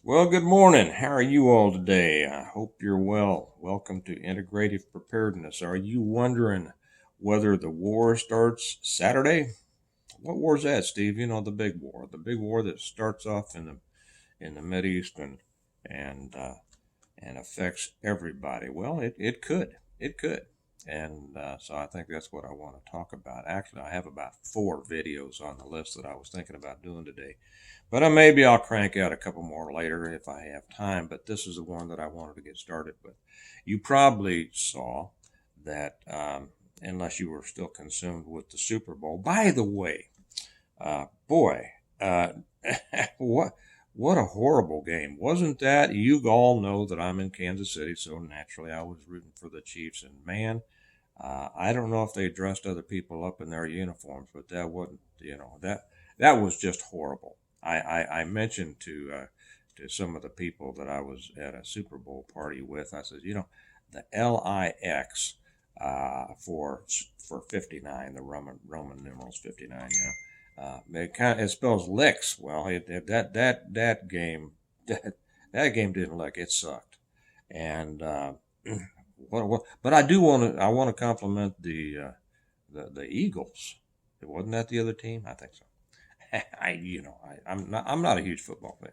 Well, good morning. How are you all today? I hope you're well. Welcome to Integrative Preparedness. Are you wondering whether the war starts Saturday? What war is that, Steve? You know, the big war that starts off in the Mideast and affects everybody. Well, it could. It could. And so I think that's what I want to talk about. Actually, I have about 4 videos on the list that I was thinking about doing today. But maybe I'll crank out a couple more later if I have time. But this is the one that I wanted to get started with. You probably saw that, unless you were still consumed with the Super Bowl. By the way, boy, what what a horrible game. Wasn't that? You all know that I'm in Kansas City, so naturally I was rooting for the Chiefs. And man, I don't know if they dressed other people up in their uniforms, but that wasn't, that was just horrible. I mentioned to some of the people that I was at a Super Bowl party with, I said, the LIX for 59, the Roman numerals 59, it spells licks. Well, that game that game didn't lick. It sucked. And but I want to compliment the Eagles. Wasn't that the other team? I think so. I'm not a huge football fan,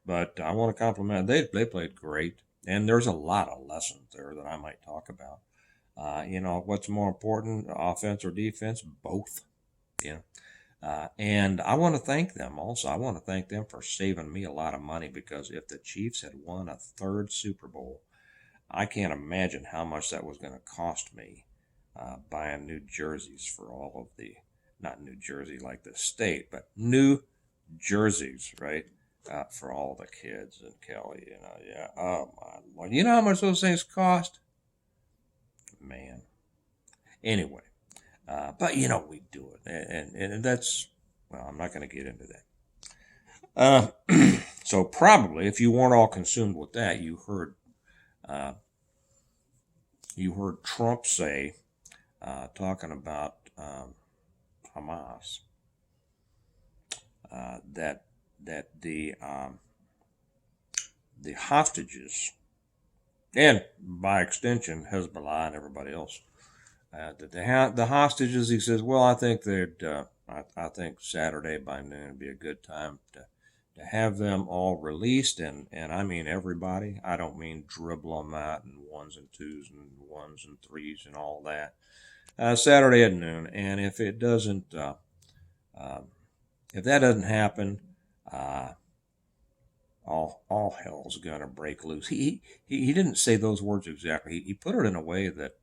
but I want to compliment. They played great, and there's a lot of lessons there that I might talk about. What's more important, offense or defense? Both. You know. And I want to thank them also. I want to thank them for saving me a lot of money, because if the Chiefs had won a third Super Bowl, I can't imagine how much that was going to cost me buying new jerseys for all of not New Jersey like the state, but new jerseys, right? For all the kids and Kelly, yeah. Oh my Lord. You know how much those things cost? Man. Anyway, but we do it, and that's, well, I'm not going to get into that. So probably, if you weren't all consumed with that, you heard Trump say, talking about Hamas, that the hostages, and by extension Hezbollah and everybody else, the hostages, he says, well, I think Saturday by noon would be a good time to have them all released, and I mean everybody. I don't mean dribble them out in ones and twos and ones and threes and all that. Saturday at noon, and if it doesn't, if that doesn't happen, all hell's gonna break loose. He didn't say those words exactly. He put it in a way that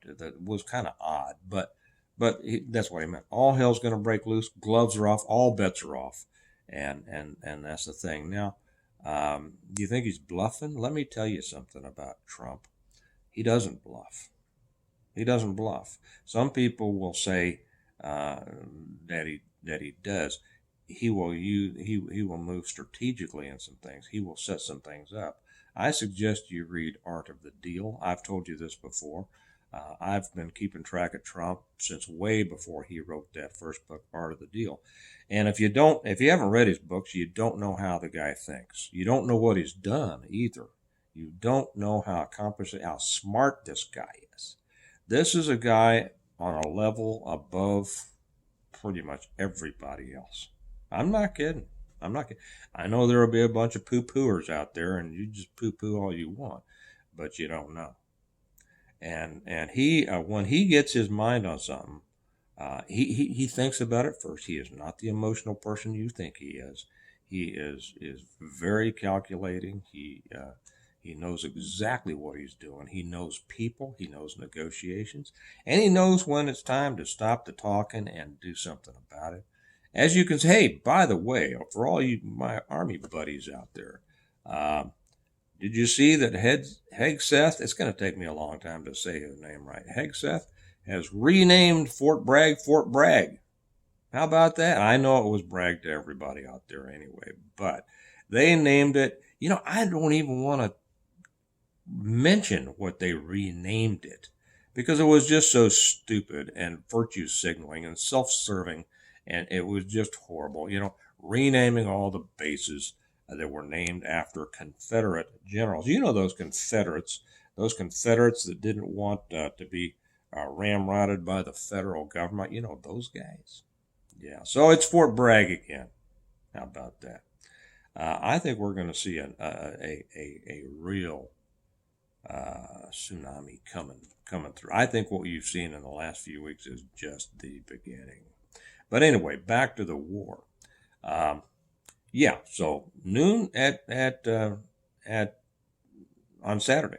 was kind of odd, but that's what he meant. All hell's gonna break loose. Gloves are off. All bets are off, and that's the thing. Now, do you think he's bluffing? Let me tell you something about Trump. He doesn't bluff. He doesn't bluff. Some people will say that he does. He will move strategically in some things. He will set some things up. I suggest you read Art of the Deal. I've told you this before. I've been keeping track of Trump since way before he wrote that first book, Art of the Deal. And if you haven't read his books, you don't know how the guy thinks. You don't know what he's done either. You don't know how accomplished, how smart this guy is. This is a guy on a level above pretty much everybody else. I'm not kidding. I'm not kidding. I know there will be a bunch of poo-pooers out there, and you just poo-poo all you want, but you don't know. And he, when he gets his mind on something, he thinks about it first. He is not the emotional person you think he is. He is very calculating. He knows exactly what he's doing. He knows people. He knows negotiations, and he knows when it's time to stop the talking and do something about it. As you can say, hey, by the way, for all you my Army buddies out there, did you see that Hegseth, it's going to take me a long time to say his name right, Hegseth has renamed Fort Bragg Fort Bragg. How about that? I know it was Bragg to everybody out there anyway, but they named it. I don't even want to mention what they renamed it, because it was just so stupid and virtue signaling and self-serving, and it was just horrible. Renaming all the bases that were named after Confederate generals. You know those Confederates that didn't want to be ramrodded by the federal government. You know those guys. Yeah. So it's Fort Bragg again. How about that? I think we're going to see a real tsunami coming through. I think what you've seen in the last few weeks is just the beginning. But anyway, back to the war. Yeah, so noon at on Saturday,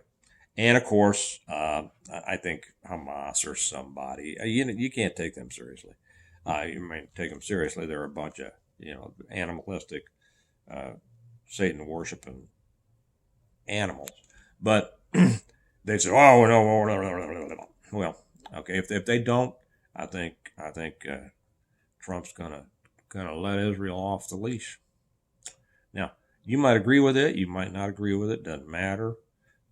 and of course, I think Hamas or somebody. You can't take them seriously. You may take them seriously. They're a bunch of animalistic, Satan worshiping animals. But they say, "Oh no, well, okay." If they don't, I think Trump's gonna let Israel off the leash. Now, you might agree with it, you might not agree with it, doesn't matter.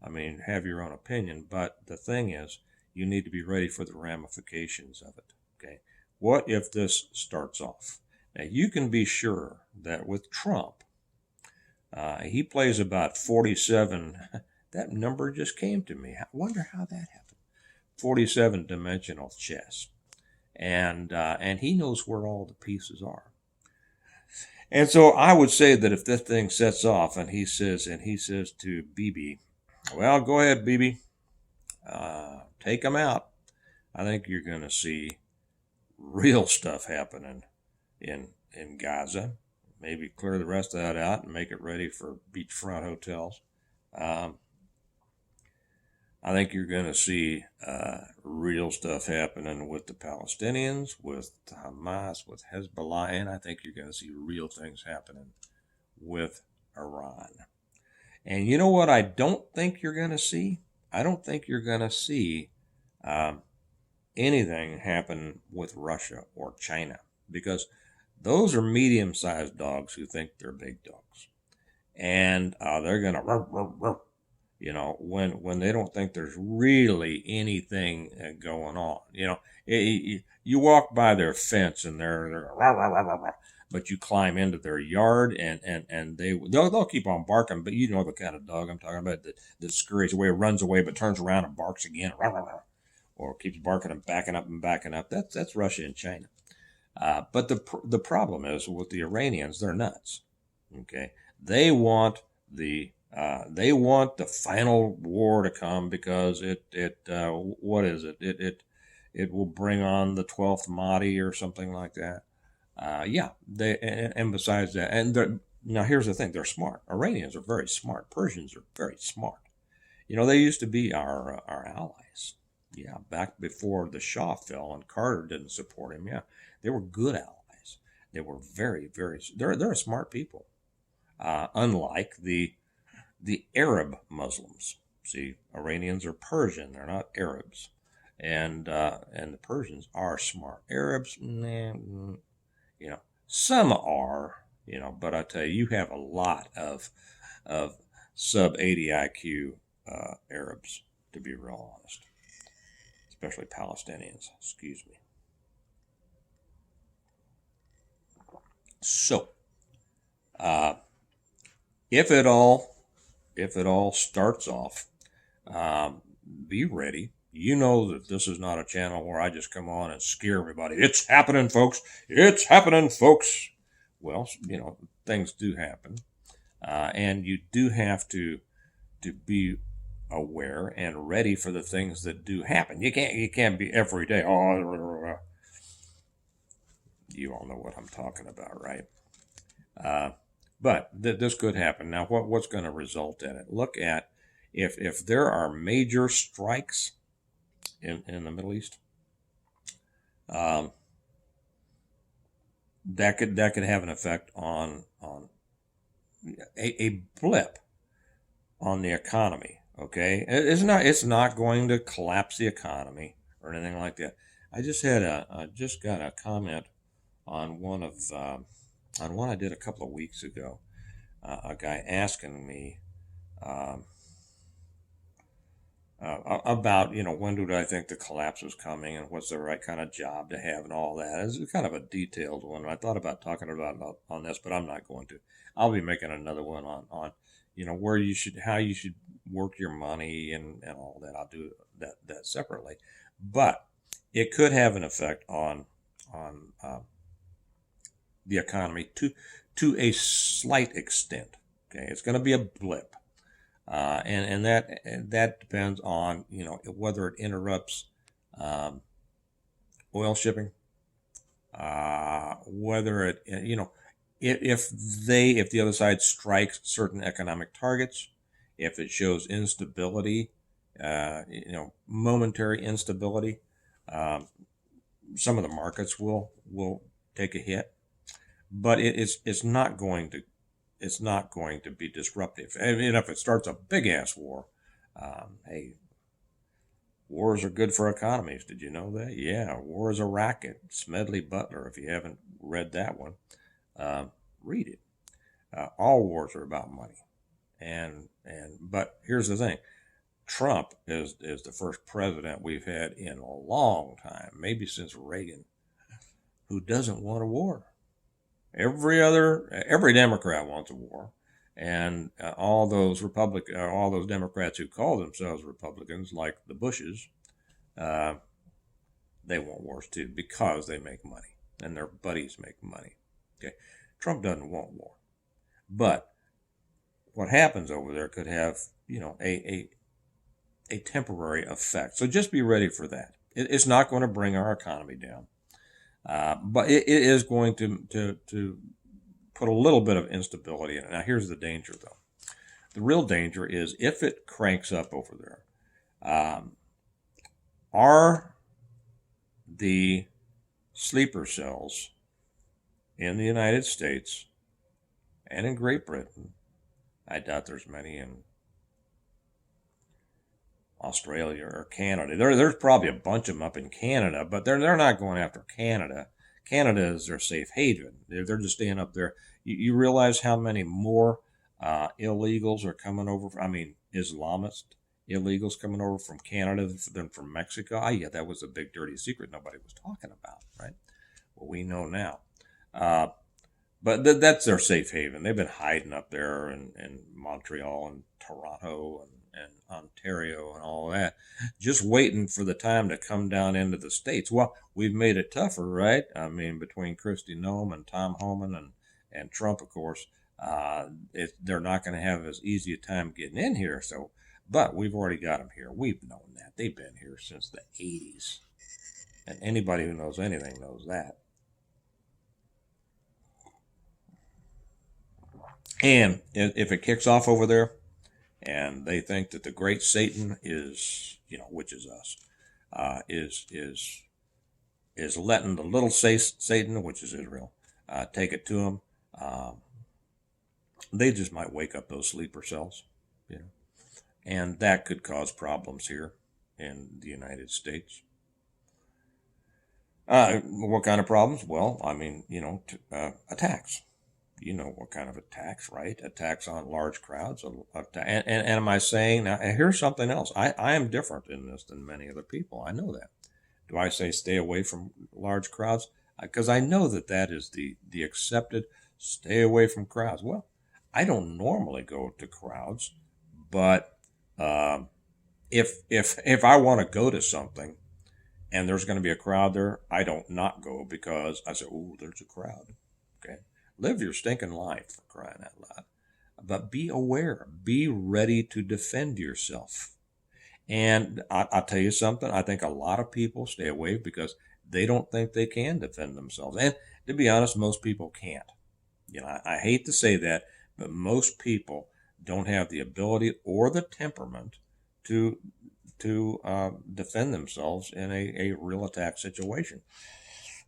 I mean, have your own opinion, but the thing is, you need to be ready for the ramifications of it. Okay, what if this starts off? Now, you can be sure that with Trump, he plays about 47. That number just came to me. I wonder how that happened. 47 dimensional chess, and he knows where all the pieces are. And so I would say that if this thing sets off and he says to Bibi, well, go ahead, Bibi, take them out. I think you're going to see real stuff happening in Gaza. Maybe clear the rest of that out and make it ready for beachfront hotels. I think you're going to see real stuff happening with the Palestinians, with Hamas, with Hezbollah, and I think you're going to see real things happening with Iran. And you know what I don't think you're going to see? I don't think you're going to see anything happen with Russia or China, because those are medium-sized dogs who think they're big dogs. And they're going to when they don't think there's really anything going on. You walk by their fence and they're but you climb into their yard and they'll keep on barking, but you know the kind of dog I'm talking about that scurries away, runs away, but turns around and barks again, or keeps barking and backing up and backing up. That's Russia and China. But the problem is with the Iranians, they're nuts. Okay, they want the final war to come because it will bring on the 12th Mahdi or something like that. And besides that, now here's the thing: they're smart. Iranians are very smart. Persians are very smart. They used to be our allies. Yeah, back before the Shah fell and Carter didn't support him. Yeah, they were good allies. They were very, very. They're smart people. Unlike the Arab Muslims. See, Iranians are Persian; they're not Arabs, and the Persians are smart. Arabs, some are, but I tell you, you have a lot of sub 80 IQ Arabs, to be real honest, especially Palestinians. Excuse me. So, if it all starts off, be ready. You know that this is not a channel where I just come on and scare everybody. It's happening, folks. It's happening, folks. Well, things do happen. And you do have to be aware and ready for the things that do happen. You can't be every day. Oh, you all know what I'm talking about, right? But this could happen. Now, what's going to result in it? Look at if there are major strikes in the Middle East, that could have an effect on a blip on the economy. Okay, it's not going to collapse the economy or anything like that. I just got a comment on one I did a couple of weeks ago. A guy asking me about, when do I think the collapse is coming and what's the right kind of job to have and all that. It's kind of a detailed one. I thought about talking about on this, but I'm not going to. I'll be making another one on where you should, how you should work your money and all that. I'll do that separately, but it could have an effect on the economy to a slight extent. Okay, it's going to be a blip. And that depends on whether it interrupts um, oil shipping, whether it if the other side strikes certain economic targets, if it shows instability, momentary instability, um, some of the markets will take a hit, but it's not going to be disruptive. I mean, if it starts a big ass war, hey, wars are good for economies. Did you know that? Yeah, War is a Racket. Smedley Butler. If you haven't read that one, uh, read it. All wars are about money, but here's the thing: Trump is the first president we've had in a long time, maybe since Reagan, who doesn't want a war. Every Democrat wants a war, and all those Democrats who call themselves Republicans, like the Bushes, uh, they want wars too because they make money and their buddies make money. Okay, Trump doesn't want war, but what happens over there could have a temporary effect. So just be ready for that. It's not going to bring our economy down, but it is going to put a little bit of instability in it. Now, here's the danger, though. The real danger is if it cranks up over there. Are the sleeper cells in the United States and in Great Britain? I doubt there's many in Australia or Canada. There's probably a bunch of them up in Canada, but they're not going after Canada. Canada is their safe haven. They're just staying up there. You realize how many more illegals are coming over? I mean, Islamist illegals coming over from Canada than from Mexico. Yeah, that was a big dirty secret nobody was talking about, right? Well, we know now. Uh, but that's their safe haven. They've been hiding up there in Montreal and Toronto and Ontario and all that, just waiting for the time to come down into the States. Well, we've made it tougher, right? I mean, between Kristi Noem and Tom Homan and Trump, of course, they're not going to have as easy a time getting in here. So, but we've already got them here. We've known that. They've been here since the 80s. And anybody who knows anything knows that. And if it kicks off over there, and they think that the great Satan is, which is us, is letting the little Satan, which is Israel, take it to them, they just might wake up those sleeper cells, and that could cause problems here in the United States. What kind of problems? Well, I mean, attacks. You know what kind of attacks, right? Attacks on large crowds. And am I saying, now, and here's something else. I am different in this than many other people. I know that. Do I say stay away from large crowds? Because I know that is the accepted stay away from crowds. Well, I don't normally go to crowds, but if I want to go to something and there's going to be a crowd there, I don't not go because I say, oh, there's a crowd. Okay. Live your stinking life, for crying out loud. But be aware. Be ready to defend yourself. And I'll tell you something. I think a lot of people stay away because they don't think they can defend themselves. And to be honest, most people can't. I hate to say that, but most people don't have the ability or the temperament to defend themselves in a real attack situation.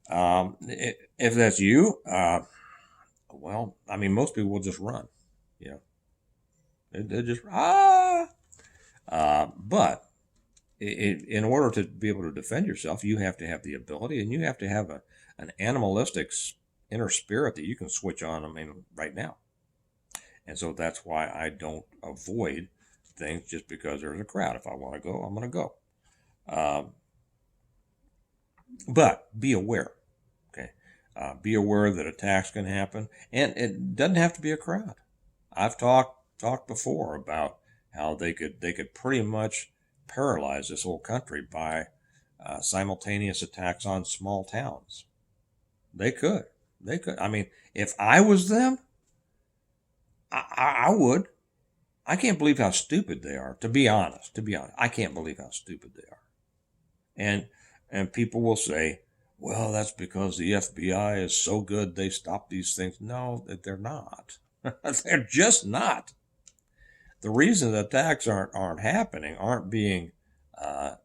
If that's you, well, I mean, most people will just run. They just but in order to be able to defend yourself, you have to have the ability, and you have to have an animalistic inner spirit that you can switch on. I mean, right now, and so that's why I don't avoid things just because there's a crowd. If I want to go, I'm going to go. Um, but be aware. Okay, be aware that attacks can happen, and it doesn't have to be a crowd. I've talked before about how they could pretty much paralyze this whole country by simultaneous attacks on small towns. They could. They could. I mean, if I was them, I would. I can't believe how stupid they are. To be honest, I can't believe how stupid they are. And and people will say, well, that's because the FBI is so good they stop these things. No, they're not. They're just not. The reason the attacks aren't happening, aren't being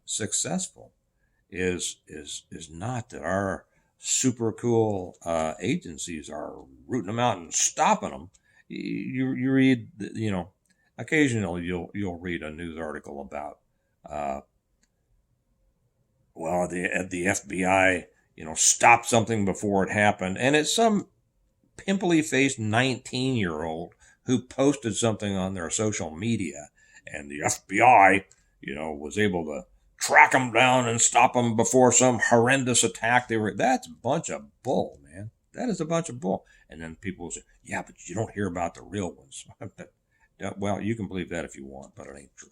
successful, is not that our super cool agencies are rooting them out and stopping them. You read, occasionally you'll read a news article about uh, well, the FBI, stopped something before it happened, and it's some pimply faced 19-year-old who posted something on their social media, and the FBI, was able to track them down and stop them before some horrendous attack they were. That's a bunch of bull, man. That is a bunch of bull. And then people will say, yeah, but you don't hear about the real ones. Well, you can believe that if you want, but it ain't true.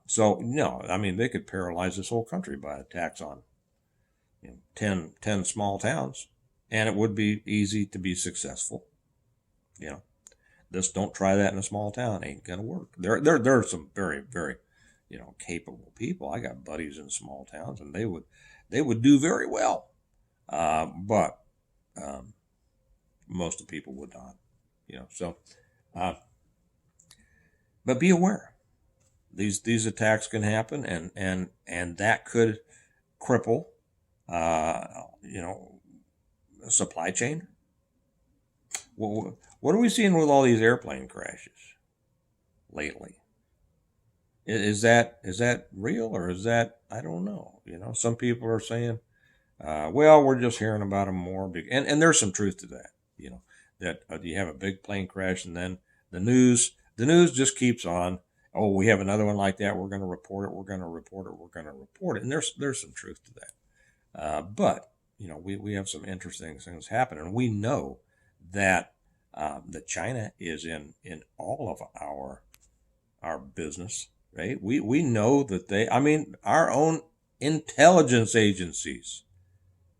So no, I mean, they could paralyze this whole country by attacks on 10 small towns, and it would be easy to be successful. You know, just don't try that in a small town; it ain't gonna work. There are some very very capable people. I got buddies in small towns, and they would do very well, but um, most of the people would not. So uh, but be aware. These attacks can happen, and that could cripple, uh, you know, a supply chain. What are we seeing with all these airplane crashes lately? Is that real, or is that, I don't know. Some people are saying, well, we're just hearing about them more, and there's some truth to that. That you have a big plane crash, and then the news just keeps on. Oh, we have another one like that. We're going to report it. We're going to report it. We're going to report it. And there's some truth to that. But we have some interesting things happening. We know that that China is in all of our business, right? We know that our own intelligence agencies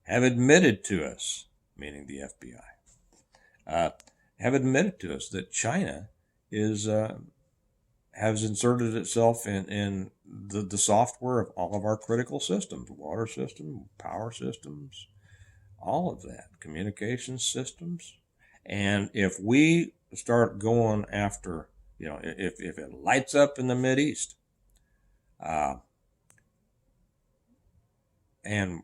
have admitted to us, meaning the FBI, have admitted to us that China is has inserted itself in the software of all of our critical systems, water system, power systems, all of that, communication systems. And if we start going after, if it lights up in the Mideast, uh, and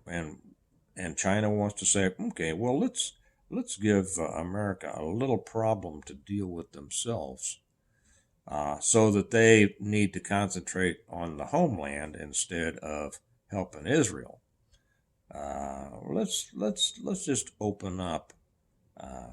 China wants to say, okay, well, let's give America a little problem to deal with themselves, so that they need to concentrate on the homeland instead of helping Israel. Let's just open up, uh,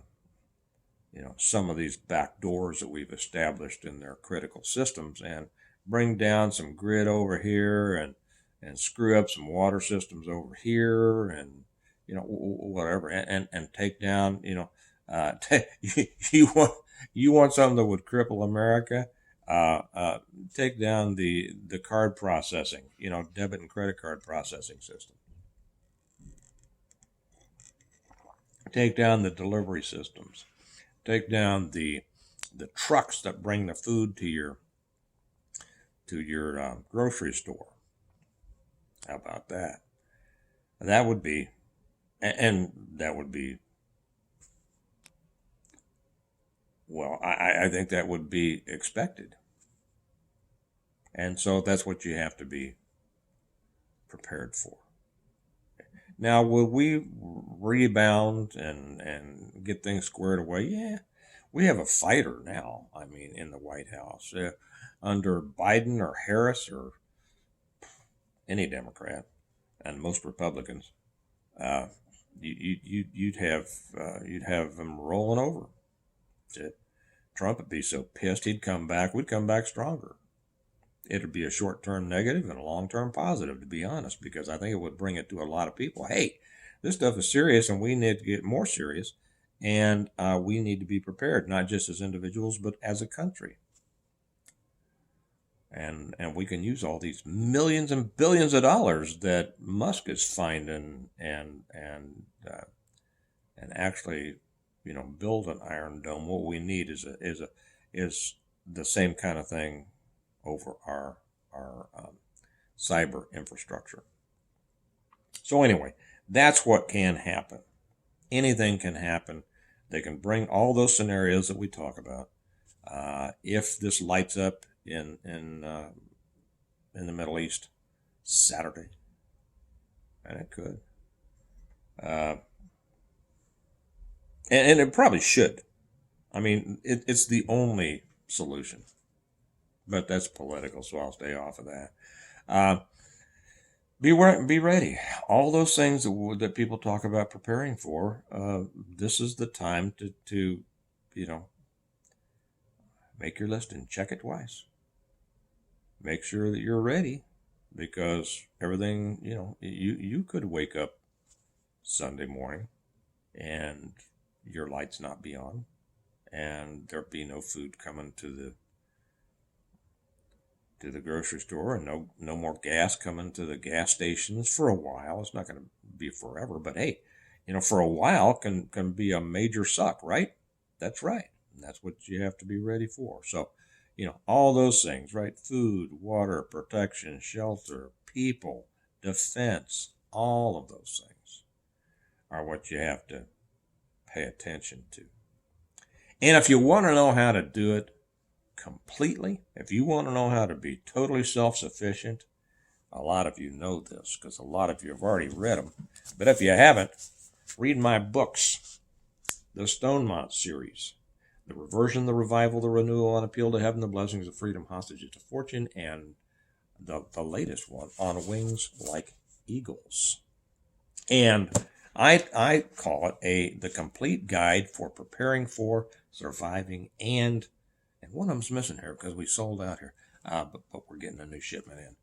some of these back doors that we've established in their critical systems, and bring down some grid over here, and screw up some water systems over here, and whatever, and take down, you want something that would cripple America. Take down the card processing, debit and credit card processing system. Take down the delivery systems. Take down the trucks that bring the food to your grocery store. How about that? That would be, and that would be, well, I think that would be expected. And so that's what you have to be prepared for. Now, will we rebound and get things squared away? Yeah, we have a fighter now. I mean, in the White House, under Biden or Harris or any Democrat, and most Republicans, uh, you'd have them rolling over. Trump would be so pissed he'd come back. We'd come back stronger. It'd be a short-term negative and a long-term positive, to be honest, because I think it would bring it to a lot of people. Hey, this stuff is serious, and we need to get more serious, and we need to be prepared, not just as individuals, but as a country. And we can use all these millions and billions of dollars that Musk is finding and actually, build an Iron Dome. What we need is the same kind of thing over our cyber infrastructure. So anyway, that's what can happen. Anything can happen. They can bring all those scenarios that we talk about. If this lights up in the Middle East Saturday, and it could, and it probably should. I mean, it's the only solution, but that's political, so I'll stay off of that. Be ready. All those things that people talk about preparing for. This is the time to make your list and check it twice. Make sure that you're ready, because everything, you could wake up Sunday morning and your lights not be on, and there be no food coming to the grocery store, and no more gas coming to the gas stations for a while. It's not going to be forever, but hey, for a while can be a major suck, right? That's right. And that's what you have to be ready for. So, all those things, right? Food, water, protection, shelter, people, defense, all of those things are what you have to pay attention to. And if you want to know how to do it completely, if you want to know how to be totally self-sufficient, a lot of you know this because a lot of you have already read them. But if you haven't, read my books, the Stonemont series, The Reversion, the Revival, the Renewal, On Appeal to Heaven, the Blessings of Freedom, Hostages to Fortune, and the latest one, On Wings Like Eagles. And I call it the complete guide for preparing for, surviving, and one of them's missing here because we sold out here, but we're getting a new shipment in.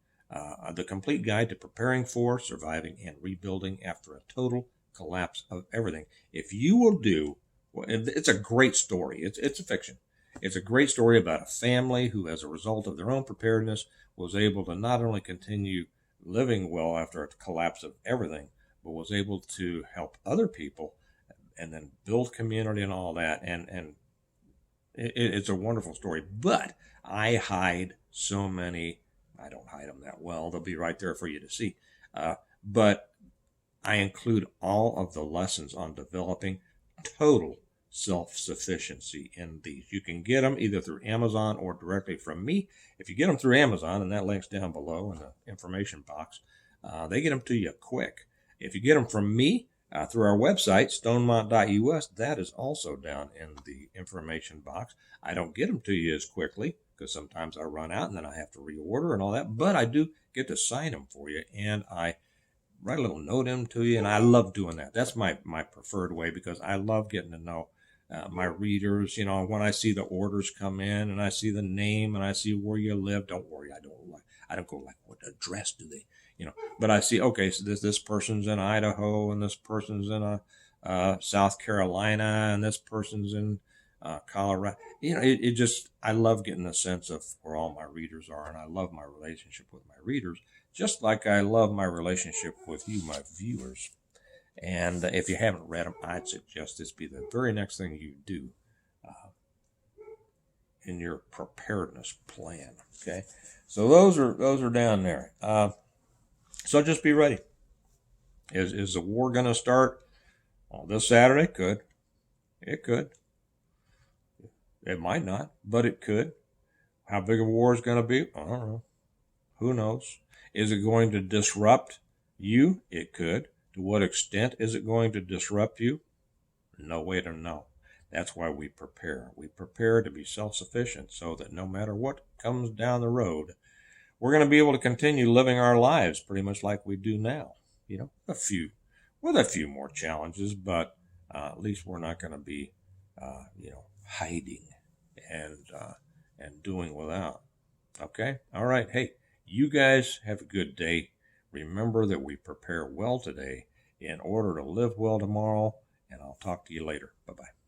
The complete guide to preparing for, surviving, and rebuilding after a total collapse of everything. If you will do, it's a great story. It's a fiction. It's a great story about a family who, as a result of their own preparedness, was able to not only continue living well after a collapse of everything, but was able to help other people and then build community and all that. And it's a wonderful story. But I hide so many. I don't hide them that well. They'll be right there for you to see. But I include all of the lessons on developing total self-sufficiency in these. You can get them either through Amazon or directly from me. If you get them through Amazon, and that link's down below in the information box, they get them to you quick. If you get them from me through our website, stonemont.us, that is also down in the information box. I don't get them to you as quickly because sometimes I run out and then I have to reorder and all that, but I do get to sign them for you, and I write a little note in to you, and I love doing that. That's my preferred way because I love getting to know my readers. When I see the orders come in and I see the name and I see where you live, don't worry, I don't go like, what address do they, but I see, okay, so this person's in Idaho and this person's in South Carolina and this person's in Colorado. It just, I love getting a sense of where all my readers are, and I love my relationship with my readers, just like I love my relationship with you, my viewers. And if you haven't read them, I'd suggest this be the very next thing you do in your preparedness plan. Okay, so those are down there. So just be ready. Is the war going to start this Saturday? Could. It could. It might not, but it could. How big a war is going to be? I don't know. Who knows? Is it going to disrupt you? It could. To what extent is it going to disrupt you? No way to know. That's why we prepare. We prepare to be self-sufficient so that no matter what comes down the road, we're going to be able to continue living our lives pretty much like we do now. With a few more challenges, but at least we're not going to be, hiding and doing without. Okay. All right. Hey, you guys have a good day. Remember that we prepare well today in order to live well tomorrow, and I'll talk to you later. Bye bye.